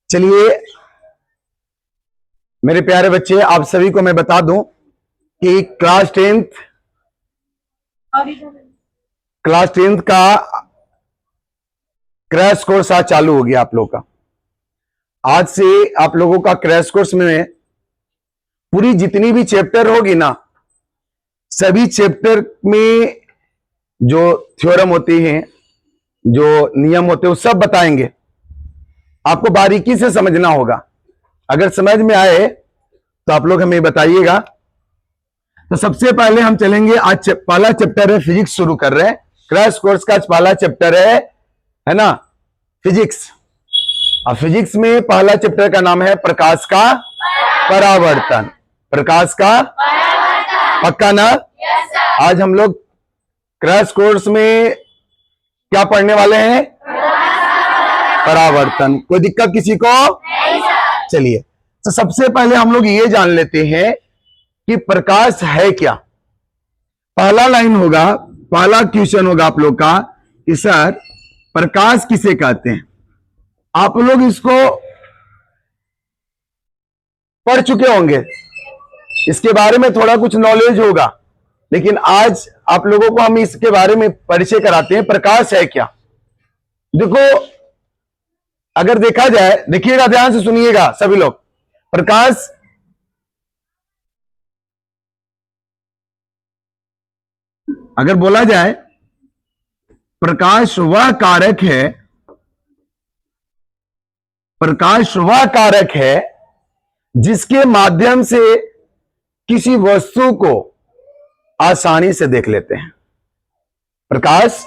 चलिए मेरे प्यारे बच्चे, आप सभी को मैं बता दूं कि क्लास टेंथ का क्रैश कोर्स आज चालू हो गया आप लोगों का। आज से आप लोगों का क्रैश कोर्स में पूरी जितनी भी चैप्टर होगी ना, सभी चैप्टर में जो थ्योरम होती हैं, जो नियम होते हैं, वो सब बताएंगे। आपको बारीकी से समझना होगा। अगर समझ में आए तो आप लोग हमें बताइएगा। तो सबसे पहले हम चलेंगे, आज पहला चैप्टर है फिजिक्स शुरू कर रहे हैं। क्रैश कोर्स का आज पहला चैप्टर है ना, फिजिक्स। और फिजिक्स में पहला चैप्टर का नाम है प्रकाश का परावर्तन। प्रकाश का पक्का ना? आज हम लोग क्रैश कोर्स में क्या पढ़ने वाले हैं? परावर्तन। कोई दिक्कत किसी को? चलिए, तो सबसे पहले हम लोग ये जान लेते हैं कि प्रकाश है क्या। पहला लाइन होगा, पहला क्वेश्चन होगा आप लोग का कि सर प्रकाश किसे कहते हैं। आप लोग इसको पढ़ चुके होंगे, इसके बारे में थोड़ा कुछ नॉलेज होगा, लेकिन आज आप लोगों को हम इसके बारे में परिचय कराते हैं। प्रकाश है क्या? देखो, अगर देखा जाए, देखिएगा, ध्यान से सुनिएगा सभी लोग। प्रकाश अगर बोला जाए, प्रकाश वह कारक है, प्रकाश वह कारक है जिसके माध्यम से किसी वस्तु को आसानी से देख लेते हैं। प्रकाश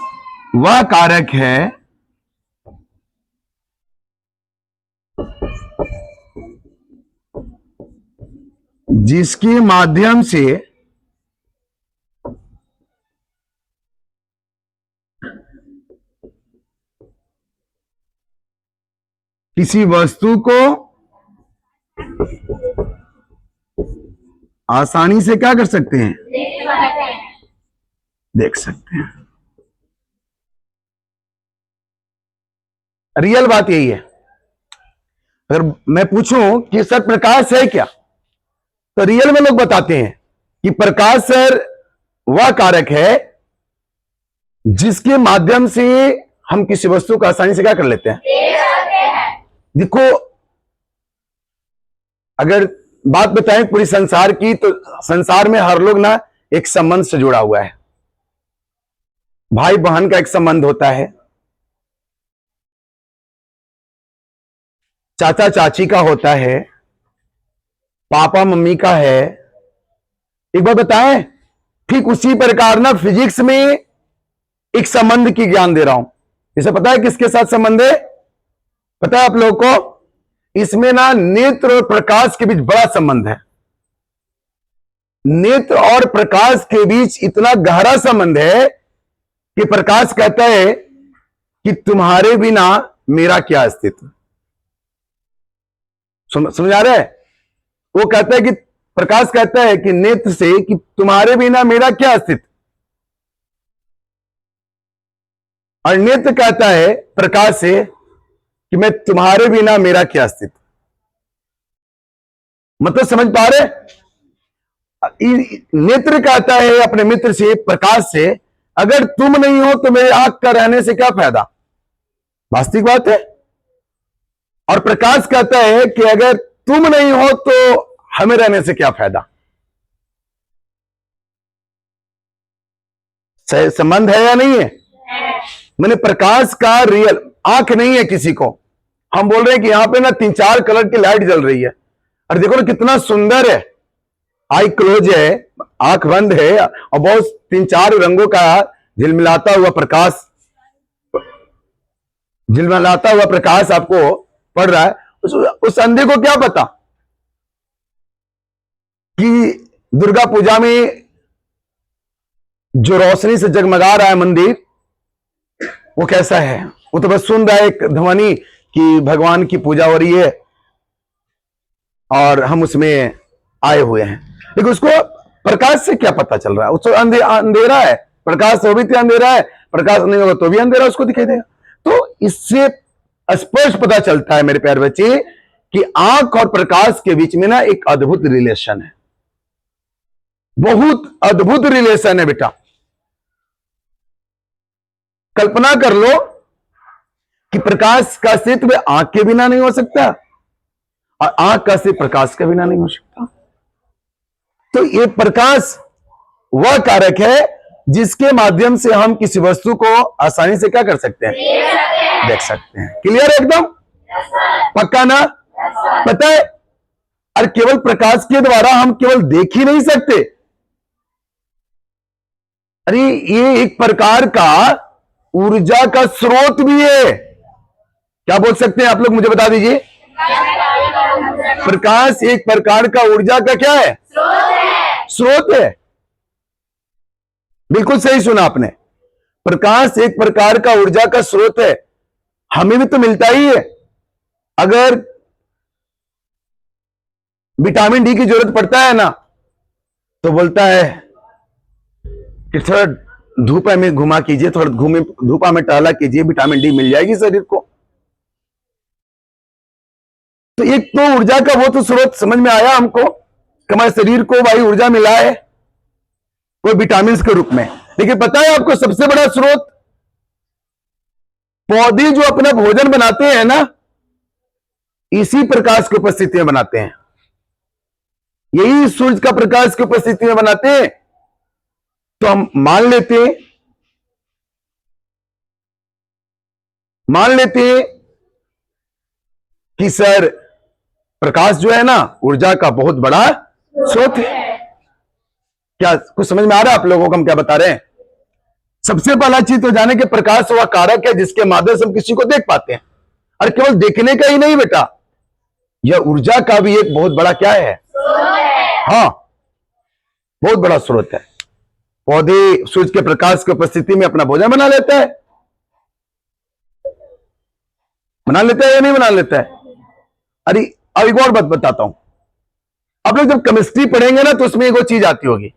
वह कारक है जिसके माध्यम से किसी वस्तु को आसानी से क्या कर सकते हैं? देख सकते हैं। रियल बात यही है। अगर मैं पूछूं कि सर प्रकाश है क्या, तो रियल में लोग बताते हैं कि प्रकाश सर वह कारक है जिसके माध्यम से हम किसी वस्तु को आसानी से क्या कर लेते हैं? देखो, अगर बात बताएं पूरी संसार की, तो संसार में हर लोग ना एक संबंध से जुड़ा हुआ है। भाई बहन का एक संबंध होता है, चाचा चाची का होता है, पापा मम्मी का है। एक बार बताएं, ठीक उसी प्रकार ना फिजिक्स में एक संबंध की ज्ञान दे रहा हूं। इसे पता है किसके साथ संबंध है? पता है आप लोगों को? इसमें ना नेत्र और प्रकाश के बीच बड़ा संबंध है। नेत्र और प्रकाश के बीच इतना गहरा संबंध है कि प्रकाश कहता है कि तुम्हारे बिना मेरा क्या अस्तित्व। समझ आ रहा है? वो कहता है कि प्रकाश कहता है कि नेत्र से कि तुम्हारे बिना मेरा क्या अस्तित्व, और नेत्र कहता है प्रकाश से कि मैं तुम्हारे बिना मेरा क्या अस्तित्व। मतलब समझ पा रहे? नेत्र कहता है अपने मित्र से, प्रकाश से, अगर तुम नहीं हो तो मेरे आंख का रहने से क्या फायदा। वास्तविक बात है। और प्रकाश कहता है कि अगर तुम नहीं हो तो हमें रहने से क्या फायदा। संबंध है या नहीं है? मैंने प्रकाश का रियल आंख नहीं है किसी को। हम बोल रहे हैं कि यहां पे ना 3-4 कलर की लाइट जल रही है, और देखो ना कितना सुंदर है। आई क्लोज है, आंख बंद है, और बहुत 3-4 रंगों का झिलमिलाता हुआ प्रकाश, झिलमिलाता हुआ प्रकाश आपको पड़ रहा है। उस अंधे को क्या पता कि दुर्गा पूजा में जो रोशनी से जगमगा रहा है मंदिर, वो कैसा है। वो तो बस सुन रहा है एक ध्वनि कि भगवान की पूजा हो रही है और हम उसमें आए हुए हैं, लेकिन उसको प्रकाश से क्या पता चल रहा है। उसको अंधेरा है, प्रकाश तो भी अंधेरा है, प्रकाश नहीं होगा तो भी अंधेरा उसको दिखाई देगा। तो इससे स्पष्ट पता चलता है मेरे प्यारे बच्चे कि आंख और प्रकाश के बीच में ना एक अद्भुत रिलेशन है, बहुत अद्भुत रिलेशन है बेटा। कल्पना कर लो कि प्रकाश का अस्तित्व आंख के बिना नहीं हो सकता और आंख का अस्तित्व प्रकाश के बिना नहीं हो सकता। तो ये प्रकाश वह कारक है जिसके माध्यम से हम किसी वस्तु को आसानी से क्या कर सकते हैं, देख सकते हैं। क्लियर है एकदम, पक्का ना? पता है, और केवल प्रकाश के द्वारा हम केवल देख ही नहीं सकते, अरे ये एक प्रकार का ऊर्जा का स्रोत भी है। क्या बोल सकते हैं आप लोग, मुझे बता दीजिए। प्रकाश एक प्रकार का ऊर्जा का क्या है, स्रोत है। बिल्कुल सही सुना आपने, प्रकाश एक प्रकार का ऊर्जा का स्रोत है। हमें भी तो मिलता ही है। अगर विटामिन डी की जरूरत पड़ता है ना, तो बोलता है कि थोड़ा धूप में घुमा कीजिए, थोड़ा धूपा में टहला कीजिए, विटामिन डी मिल जाएगी शरीर को। तो एक तो ऊर्जा का वो तो स्रोत समझ में आया हमको कि हमारे शरीर को भाई ऊर्जा मिला है कोई विटामिन के रूप में। लेकिन पता है आपको सबसे बड़ा स्रोत, पौधे जो अपना भोजन बनाते हैं ना, इसी प्रकाश की उपस्थिति में बनाते हैं। यही सूरज का प्रकाश की उपस्थिति में बनाते हैं। तो हम मान लेते हैं कि सर प्रकाश जो है ना ऊर्जा का बहुत बड़ा स्रोत है। क्या कुछ समझ में आ रहा है आप लोगों को हम क्या बता रहे हैं? सबसे पहला चीज तो जाने के प्रकाश वह कारक है जिसके माध्यम से हम किसी को देख पाते हैं। और केवल देखने का ही नहीं बेटा, यह ऊर्जा का भी एक बहुत बड़ा क्या है, हाँ बहुत बड़ा स्रोत है। पौधे सूरज के प्रकाश की उपस्थिति में अपना भोजन बना लेता है या नहीं बना लेता है? अरे अब एक और बात बताता हूं। आप लोग जब केमिस्ट्री पढ़ेंगे ना तो उसमें एक और चीज आती होगी,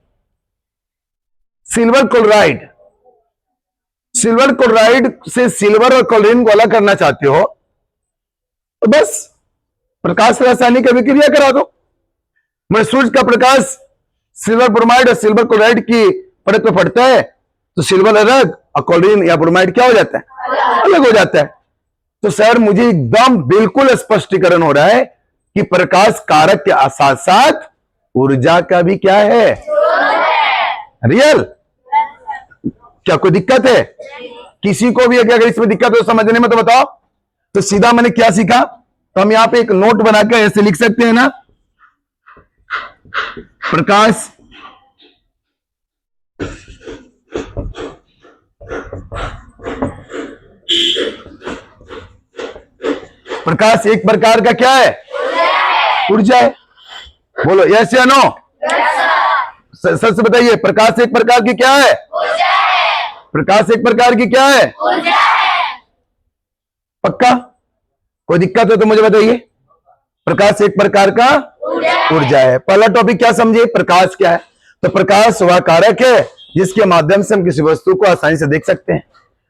सिल्वर क्लोराइड। सिल्वर क्लोराइड से सिल्वर और क्लोरीन को अलग करना चाहते हो तो बस प्रकाश रासायनिक अभिक्रिया करा दो। मैं सूरज का प्रकाश सिल्वर ब्रोमाइड और सिल्वर क्लोराइड की परत पे पड़ता है तो सिल्वर अलग और क्लोरीन या ब्रोमाइड क्या हो जाता है, अलग हो जाता है। तो सर मुझे एकदम बिल्कुल स्पष्टीकरण हो रहा है कि प्रकाश कारक के साथ साथ ऊर्जा का भी क्या है, रियल। क्या कोई दिक्कत है किसी को भी? अगर इसमें दिक्कत हो समझने में तो बताओ। तो सीधा मैंने क्या सीखा, तो हम यहां पे एक नोट बनाकर ऐसे लिख सकते हैं ना, प्रकाश एक प्रकार का क्या है, ऊर्जा है। बोलो यस या नो? सच से बताइए, प्रकाश एक प्रकार की क्या है, प्रकाश एक प्रकार की क्या है, पक्का? कोई दिक्कत हो तो मुझे बताइए। प्रकाश एक प्रकार का ऊर्जा है। पहला टॉपिक क्या समझे, प्रकाश क्या है? तो प्रकाश वह कारक है जिसके माध्यम से हम किसी वस्तु को आसानी से देख सकते हैं।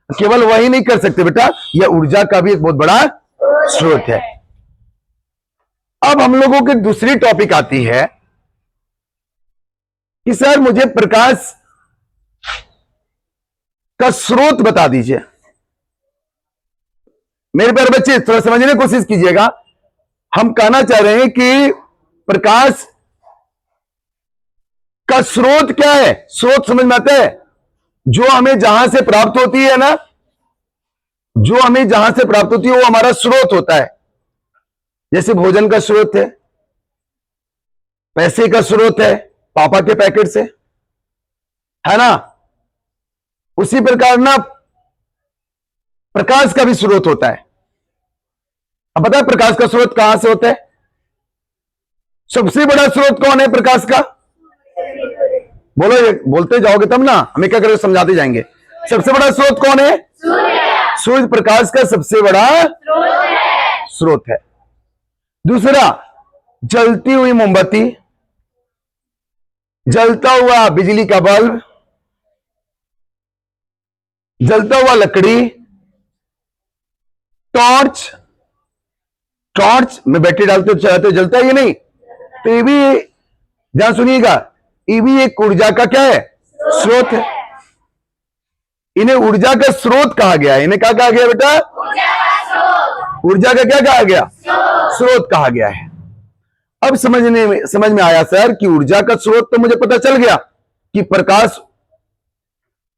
केवल वही नहीं कर सकते बेटा, यह ऊर्जा का भी एक बहुत बड़ा स्रोत है। अब हम लोगों की दूसरी टॉपिक आती है कि सर मुझे प्रकाश का स्रोत बता दीजिए। मेरे प्यारे बच्चे थोड़ा समझने की कोशिश कीजिएगा। हम कहना चाह रहे हैं कि प्रकाश का स्रोत क्या है। स्रोत समझ में आता है, जो हमें जहां से प्राप्त होती है ना, जो हमें जहां से प्राप्त होती है वो हमारा स्रोत होता है। जैसे भोजन का स्रोत है, पैसे का स्रोत है पापा के पैकेट से, है ना। उसी प्रकार ना प्रकाश का भी स्रोत होता है। अब पता है प्रकाश का स्रोत कहां से होता है? सबसे बड़ा स्रोत कौन है प्रकाश का? बोलो, ये बोलते जाओगे तब ना, हमें क्या करेंगे, समझाते जाएंगे। सबसे बड़ा स्रोत कौन है? सूर्य प्रकाश का सबसे बड़ा स्रोत है। दूसरा, जलती हुई मोमबत्ती, जलता हुआ बिजली का बल्ब, जलता हुआ लकड़ी, टॉर्च, टॉर्च में बैटरी डालते हो चलाते हो, जलता है ये नहीं। तो ये भी, ध्यान सुनिएगा, ये भी एक ऊर्जा का क्या है, स्रोत है। इन्हें ऊर्जा का स्रोत कहा गया है। इन्हें क्या कहा गया बेटा, ऊर्जा का क्या कहा गया, स्रोत कहा गया है। अब समझ में आया सर कि ऊर्जा का स्रोत तो मुझे पता चल गया कि प्रकाश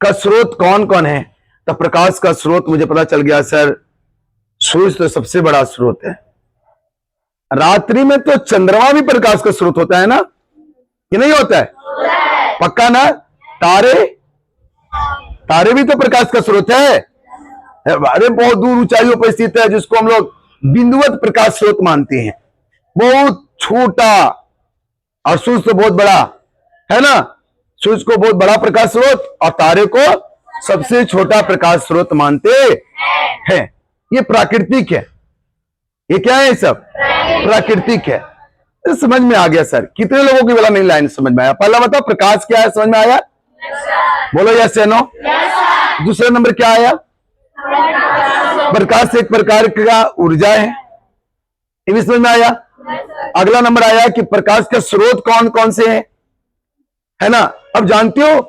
का स्रोत कौन कौन है। तो प्रकाश का स्रोत मुझे पता चल गया सर, सूरज तो सबसे बड़ा स्रोत है। रात्रि में तो चंद्रमा भी प्रकाश का स्रोत होता है ना, कि नहीं होता है, पक्का ना। तारे, तारे भी तो प्रकाश का स्रोत है। अरे बहुत दूर ऊंचाइयों पर स्थित है, जिसको हम लोग बिंदुवत प्रकाश स्रोत मानते हैं, बहुत छोटा। और सूर्य तो बहुत बड़ा है ना, सूर्य को बहुत बड़ा प्रकाश स्रोत और तारे को सबसे छोटा प्रकाश स्रोत मानते हैं। ये प्राकृतिक है। ये क्या है, सब प्राकृतिक है। तो समझ में आ गया सर। कितने लोगों की वाला नहीं लाइन समझ में आया? पहला बताओ प्रकाश क्या है, समझ में आया? बोलो यस या नो। दूसरा नंबर क्या आया? प्रकाश एक प्रकार का ऊर्जा है, ये भी समझ में आया। अगला नंबर आया कि प्रकाश के स्रोत कौन कौन से हैं, है ना। अब जानते हो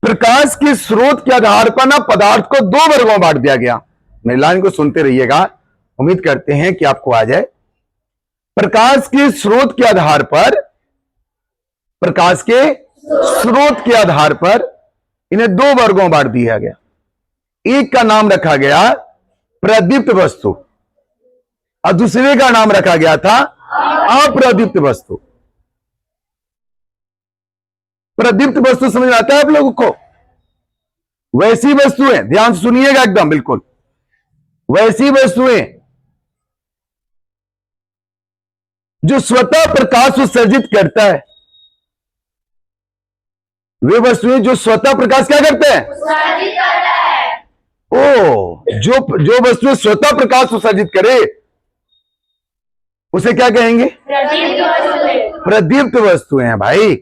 प्रकाश के स्रोत के आधार पर ना पदार्थ को दो वर्गों में बांट दिया गया। मेरी लाइन को सुनते रहिएगा, उम्मीद करते हैं कि आपको आ जाए। प्रकाश के स्रोत के आधार पर, प्रकाश के स्रोत के आधार पर इन्हें दो वर्गों में बांट दिया गया। एक का नाम रखा गया प्रदीप्त वस्तु और दूसरे का नाम रखा गया था अप्रदीप्त वस्तु। प्रदीप्त वस्तु समझ में आता है आप लोगों को? वैसी वस्तुएं, ध्यान से सुनिएगा एकदम बिल्कुल, वैसी वस्तुएं जो स्वतः प्रकाश उत्सर्जित करता है। वे वस्तुएं जो स्वतः प्रकाश क्या करते हैं, जो वस्तुएं स्वतः प्रकाश उत्सर्जित करे उसे क्या कहेंगे, प्रदीप्त वस्तुएं हैं भाई।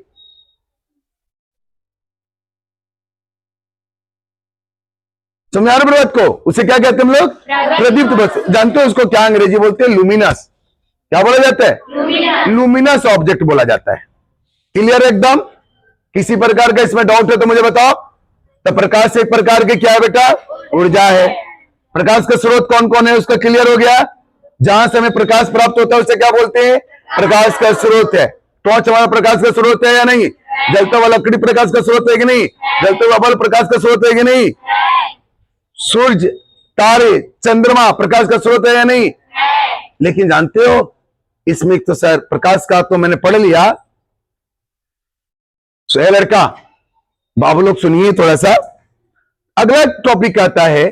समझ आ रहा बात को? उसे क्या कहते हैं हम लोग, प्रदीप्त वस्तु। जानते हो उसको क्या अंग्रेजी बोलते हैं, लुमिनस। क्या बोला जाता है, लुमिनस ऑब्जेक्ट बोला जाता है। क्लियर एकदम? किसी प्रकार का इसमें डाउट है तो मुझे बताओ। तो प्रकाश एक प्रकार के क्या है बेटा, ऊर्जा है। प्रकाश का स्रोत कौन कौन है उसका क्लियर हो गया। जहां से हमें प्रकाश प्राप्त होता है उसे क्या बोलते हैं, प्रकाश का स्रोत है। टॉर्च हमारा प्रकाश का स्रोत है या नहीं? जलता हुआ लकड़ी प्रकाश का स्रोत है कि नहीं? जलता हुआ बल्ब प्रकाश का स्रोत है कि नहीं? सूरज, तारे, चंद्रमा प्रकाश का स्रोत है या नहीं? लेकिन जानते हो इसमें तो सर प्रकाश का तो मैंने पढ़ लिया। सो लड़का बाबू लोग सुनिए थोड़ा सा। अगला टॉपिक कहता है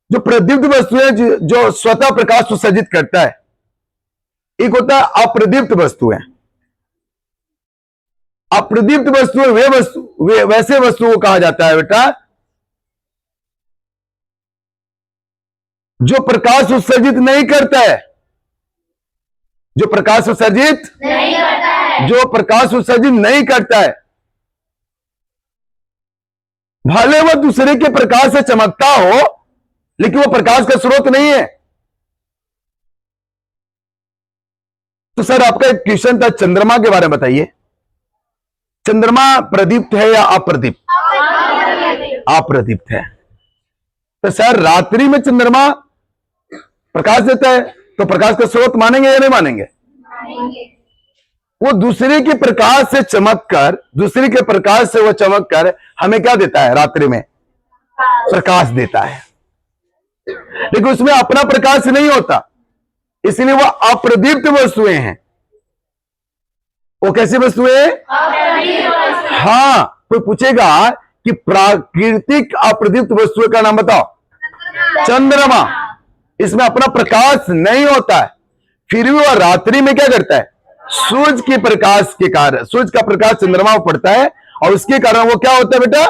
जो प्रदीप्त वस्तुएं जो स्वतः प्रकाश उत्सर्जित करता है, एक होता है अप्रदीप्त वस्तुएं। अप्रदीप्त वस्तुएं वे वैसे वस्तुओं को कहा जाता है बेटा जो प्रकाश उत्सर्जित नहीं करता है, जो प्रकाश उत्सर्जित नहीं करता है, जो प्रकाश उत्सर्जित नहीं करता है। भले वह दूसरे के प्रकाश से चमकता हो लेकिन वो प्रकाश का स्रोत नहीं है। तो सर आपका एक क्वेश्चन था, चंद्रमा के बारे में बताइए। चंद्रमा प्रदीप्त है या अप्रदीप्त? अप्रदीप्त है। तो सर रात्रि में चंद्रमा प्रकाश देता है तो प्रकाश का स्रोत मानेंगे या नहीं मानेंगे? वो दूसरे के प्रकाश से चमककर, दूसरे के प्रकाश से वो चमककर हमें क्या देता है, रात्रि में प्रकाश देता है। लेकिन उसमें अपना प्रकाश नहीं होता, इसलिए वो अप्रदीप्त वस्तुएं हैं। वो कैसी वस्तुएं? हाँ, कोई पूछेगा कि प्राकृतिक अप्रदीप्त वस्तुएं का नाम बताओ, चंद्रमा। इसमें अपना प्रकाश नहीं होता है, फिर भी वह रात्रि में क्या करता है, सूरज के प्रकाश के कारण, सूरज का प्रकाश चंद्रमा पर पड़ता है और उसके कारण वो क्या होता है बेटा,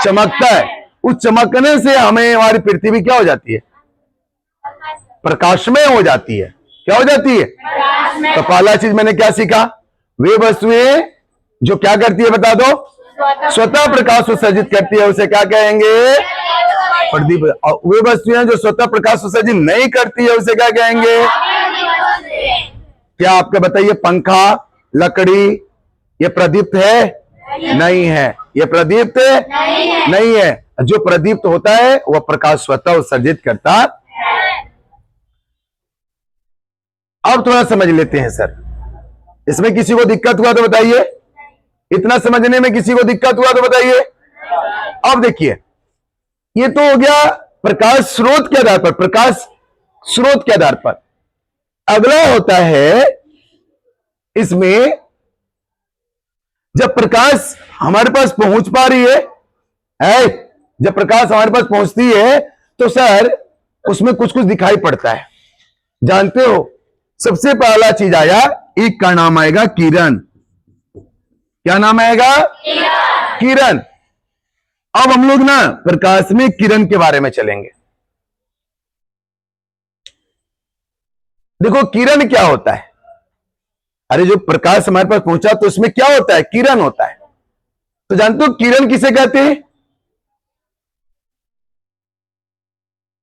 चमकता है। उस चमकने से हमें हमारी पृथ्वी क्या हो जाती है, प्रकाशमय हो जाती है। क्या हो जाती है? तो पहला चीज मैंने क्या सीखा, वे वस्तुएं जो क्या करती है बता दो, स्वतः प्रकाश उत्सर्जित करती है उसे क्या कहेंगे? प्रदीप। और वे वस्तुएं जो स्वतः प्रकाश उत्सर्जित नहीं करती है उसे क्या कहेंगे? क्या आपका बताइए, पंखा, लकड़ी, ये प्रदीप्त है? नहीं है। ये प्रदीप्त नहीं है। जो प्रदीप्त होता है वह प्रकाश स्वतः उत्सर्जित करता है। अब थोड़ा समझ लेते हैं सर, इसमें किसी को दिक्कत हुआ तो बताइए। इतना समझने में किसी को दिक्कत हुआ तो बताइए। अब देखिए, ये तो हो गया प्रकाश स्रोत के आधार पर, प्रकाश स्रोत के आधार पर। अगला होता है इसमें, जब प्रकाश हमारे पास पहुंच पा रही है, जब प्रकाश हमारे पास पहुंचती है तो सर उसमें कुछ कुछ दिखाई पड़ता है। जानते हो, सबसे पहला चीज आया, एक का नाम आएगा किरण। क्या नाम आएगा? किरण। अब हम लोग ना प्रकाश में किरण के बारे में चलेंगे। देखो किरण क्या होता है। अरे जो प्रकाश हमारे पास पहुंचा तो उसमें क्या होता है? किरण होता है। तो जानते हो किरण किसे कहते हैं?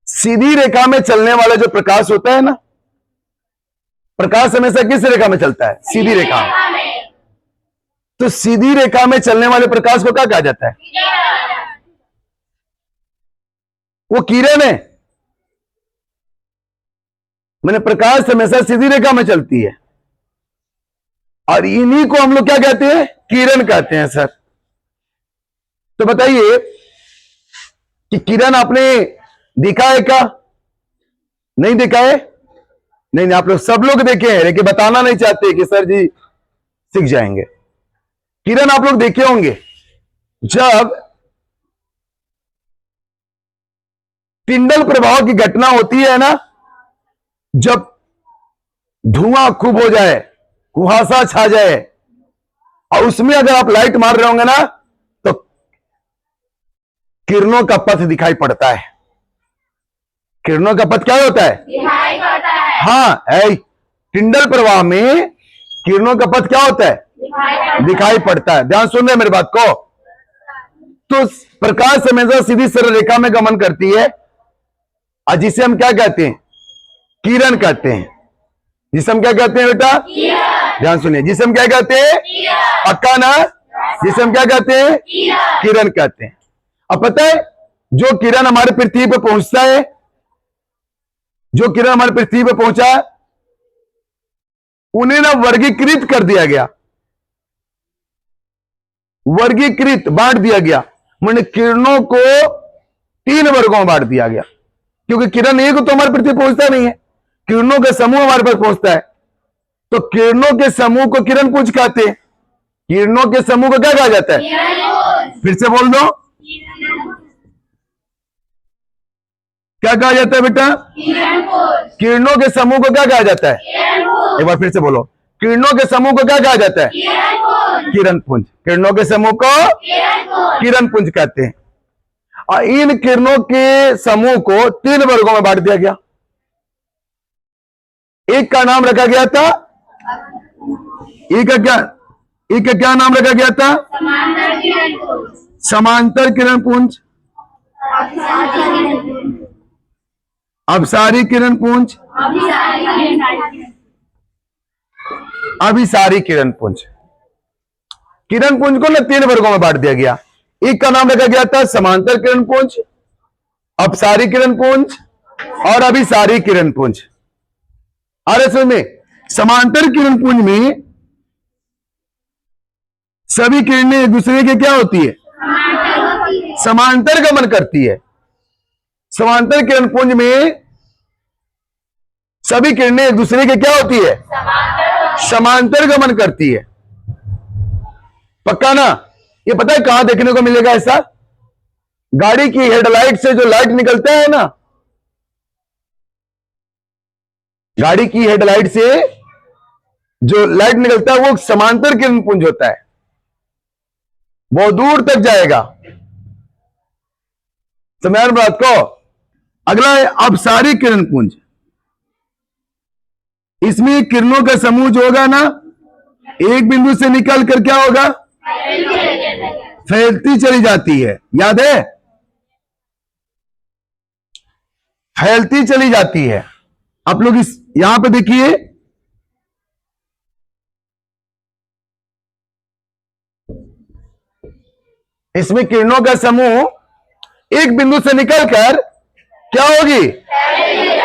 सीधी रेखा में चलने वाला जो प्रकाश होता है ना, प्रकाश हमेशा किस रेखा में चलता है? सीधी रेखा में। तो सीधी रेखा में चलने वाले प्रकाश को क्या कहा जाता है? वो किरण है। मैंने प्रकाश हमेशा सीधी रेखा में चलती है और इन्हीं को हम लोग क्या कहते हैं? किरण कहते हैं सर। तो बताइए कि किरण आपने देखा है क्या? नहीं देखा है? नहीं, आप लोग सब लोग देखे हैं लेकिन बताना नहीं चाहते कि सर जी सीख जाएंगे। किरण आप लोग देखे होंगे, जब टिंडल प्रभाव की घटना होती है ना, जब धुआं खूब हो जाए, कुहासा छा जाए और उसमें अगर आप लाइट मार रहे होंगे ना तो किरणों का पथ दिखाई पड़ता है। किरणों का पथ क्या होता है? दिखाई पड़ता है। हाँ, टिंडल प्रवाह में किरणों का पथ क्या होता है? दिखाई पड़ता है। ध्यान सुन रहे मेरी बात को। तो प्रकाश हमेशा सीधी सरल रेखा में गमन करती है और जिसे हम क्या कहते हैं? किरण कहते हैं। जिसे हम क्या कहते हैं बेटा? ध्यान सुनिए, जिसे हम क्या कहते हैं? पक्का ना? जिसे हम क्या कहते हैं? किरण कहते हैं। अब पता है, जो किरण हमारे पृथ्वी पर पहुंचता है, जो किरण हमारे पृथ्वी पर पहुंचा, उन्हें ना वर्गीकृत कर दिया गया, वर्गीकृत बांट दिया गया। मैंने किरणों को 3 वर्गों में बांट दिया गया, क्योंकि किरण एक तो हमारे पृथ्वी पहुंचता नहीं है, किरणों का समूह हमारे पास पहुंचता है। तो किरणों के समूह को किरण पुंज कहते हैं। किरणों के समूह को क्या कहा जाता है? फिर से बोल दो, क्या कहा जाता है बेटा? किरणों के समूह को क्या कहा जाता है? एक बार फिर से बोलो, किरणों के समूह को क्या कहा जाता है? किरण पुंज। किरणों के समूह को किरण पुंज कहते हैं। और इन किरणों के समूह को 3 वर्गों में बांट दिया गया। एक का नाम रखा गया था, एक का क्या नाम रखा गया था? समांतर किरण पुंज, अपसारी किरण पुंज, अभिसारी किरण पुंज। किरण पुंज को ना 3 वर्गों में बांट दिया गया। एक का नाम रखा गया था समांतर किरण पुंज, अपसारी किरण पुंज और अभिसारी किरण पुंज। और में समांतर किरण पुंज में सभी किरणें एक दूसरे के क्या होती है? समांतर गमन करती है। समांतर किरण पुंज में सभी किरणें एक दूसरे के क्या होती है? समांतर गमन करती है। पक्का ना? ये पता है कहां देखने को मिलेगा ऐसा? गाड़ी की हेडलाइट से जो लाइट निकलता है ना, गाड़ी की हेडलाइट से जो लाइट निकलता है वो समांतर किरण पुंज होता है, बहुत दूर तक जाएगा। समझ बात को? अगला है अपसारी किरण पुंज। इसमें किरणों का समूह जो होगा ना, एक बिंदु से निकल कर क्या होगा? फैलती चली जाती है, याद है, फैलती चली जाती है। आप लोग इस यहां पे देखिए, इसमें किरणों का समूह एक बिंदु से निकलकर क्या होगी,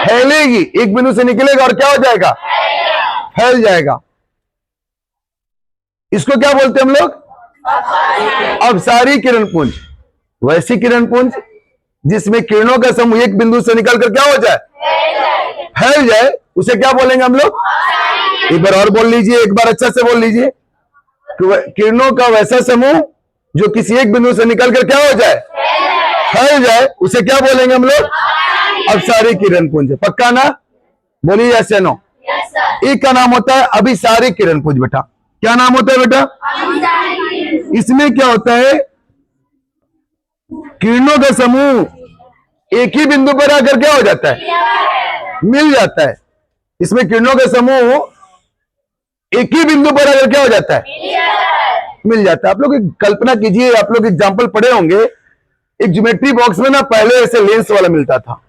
फैलेगी। एक बिंदु से निकलेगा और क्या हो जाएगा, फैल जाएगा। इसको क्या बोलते हैं हम लोग, अपसारी किरण पुंज। वैसी किरण पुंज जिसमें किरणों का समूह एक बिंदु से निकलकर क्या हो जाए, फैल जाए, उसे क्या बोलेंगे हम लोग। एक बार और बोल लीजिए, एक बार अच्छा से बोल लीजिए। किरणों का वैसा समूह जो किसी एक बिंदु से निकलकर क्या हो जाए, फैल जाए, उसे क्या बोलेंगे हम लोग, अपसारी किरण पुंज। पक्का ना, बोलिए यस या नो। एक का नाम होता है अभिसारी किरण पुंज। बेटा क्या नाम होता है बेटा, इसमें क्या होता है, किरणों का समूह एक ही बिंदु पर आकर क्या हो जाता है, मिल जाता है। इसमें किरणों का समूह एक ही बिंदु पर आकर क्या हो जाता है, मिल जाता है। आप लोग कल्पना कीजिए, आप लोग एग्जाम्पल पढ़े होंगे, एक ज्योमेट्री बॉक्स में ना पहले ऐसे लेंस वाला मिलता था,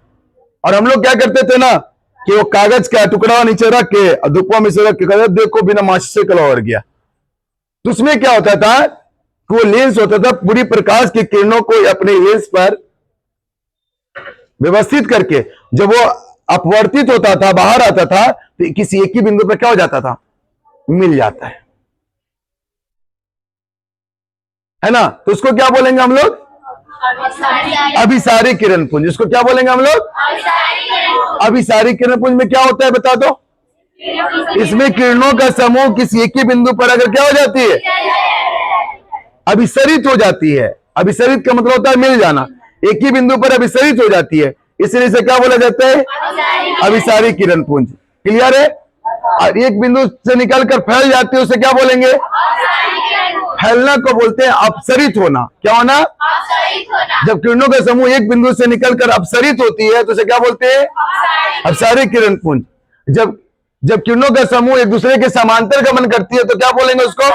और हम लोग क्या करते थे ना कि वो कागज का टुकड़ा नीचे रख के और धुपा में से रख के, देखो बिना माचिस से कलर हो गया। तो उसमें क्या होता था कि वो लेंस होता था, पूरी प्रकाश की किरणों को अपने लेंस पर व्यवस्थित करके जब वो अपवर्तित होता था, बाहर आता था, तो किसी एक ही बिंदु पर क्या हो जाता था, मिल जाता है ना। तो उसको क्या बोलेंगे हम लोग, अभिसारी किरण पुंज। इसको क्या बोलेंगे हम लोग, अभिसारी किरण पुंज में क्या होता है बता दो। इसमें किरणों का समूह किसी एक ही बिंदु पर अगर क्या हो जाती है, अभिसरित हो जाती है। अभिसरित का मतलब होता है मिल जाना, एक ही बिंदु पर अभिसरित हो जाती है, इसलिए इसे क्या बोला जाता है, अभिसारी किरण पुंज। क्लियर है। और एक बिंदु से निकलकर फैल जाती है, उसे क्या बोलेंगे, फैलना को बोलते हैं अपसरित होना। क्या होना, जब किरणों का समूह एक बिंदु से निकलकर अपसरित होती है तो उसे क्या बोलते हैं, अपसारी किरण पुंज। जब किरणों का समूह एक दूसरे के समांतर गमन करती है तो क्या बोलेंगे उसको,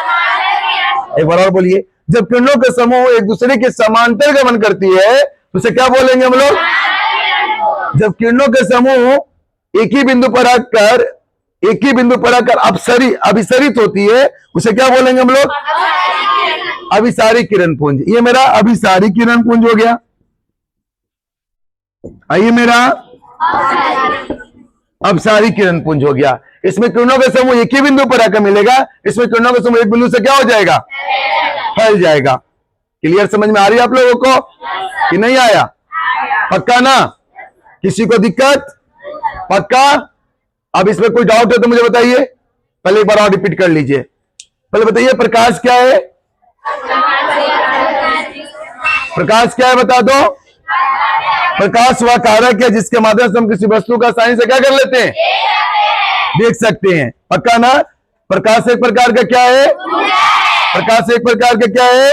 एक बार और बोलिए, जब किरणों का समूह एक दूसरे के समांतर गमन करती है तो उसे क्या बोलेंगे हम लोग। जब किरणों का समूह एक ही बिंदु पर आकर अभिसरित होती है उसे क्या बोलेंगे हम लोग, अभिसारी किरण पुंज। ये मेरा अभिसारी किरण पुंज हो गया। आइए मेरा अपसारी किरण पुंज हो गया। इसमें किरणों का समूह एक ही बिंदु पर आकर मिलेगा, इसमें किरणों का समूह एक बिंदु से क्या हो जाएगा, फैल जाएगा। क्लियर, समझ में आ रही है आप लोगों को कि नहीं आया, पक्का ना, किसी को दिक्कत, पक्का। अब इसमें कोई डाउट है तो मुझे बताइए, पहले एक बार और रिपीट कर लीजिए। पहले बताइए प्रकाश क्या है, प्रकाश क्या है बता दो। प्रकाश वह कारक है जिसके माध्यम से हम किसी वस्तु का आसानी से क्या कर लेते हैं, देख सकते हैं। पक्का ना। प्रकाश एक प्रकार का क्या है, प्रकाश एक प्रकार का क्या है,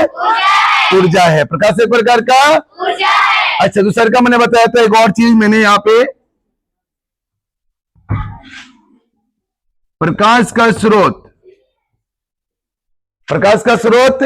ऊर्जा है। प्रकाश एक प्रकार का ऊर्जा है। अच्छा, दूसरा का मैंने बताया था, एक और चीज मैंने यहाँ पे, प्रकाश का स्रोत, प्रकाश का स्रोत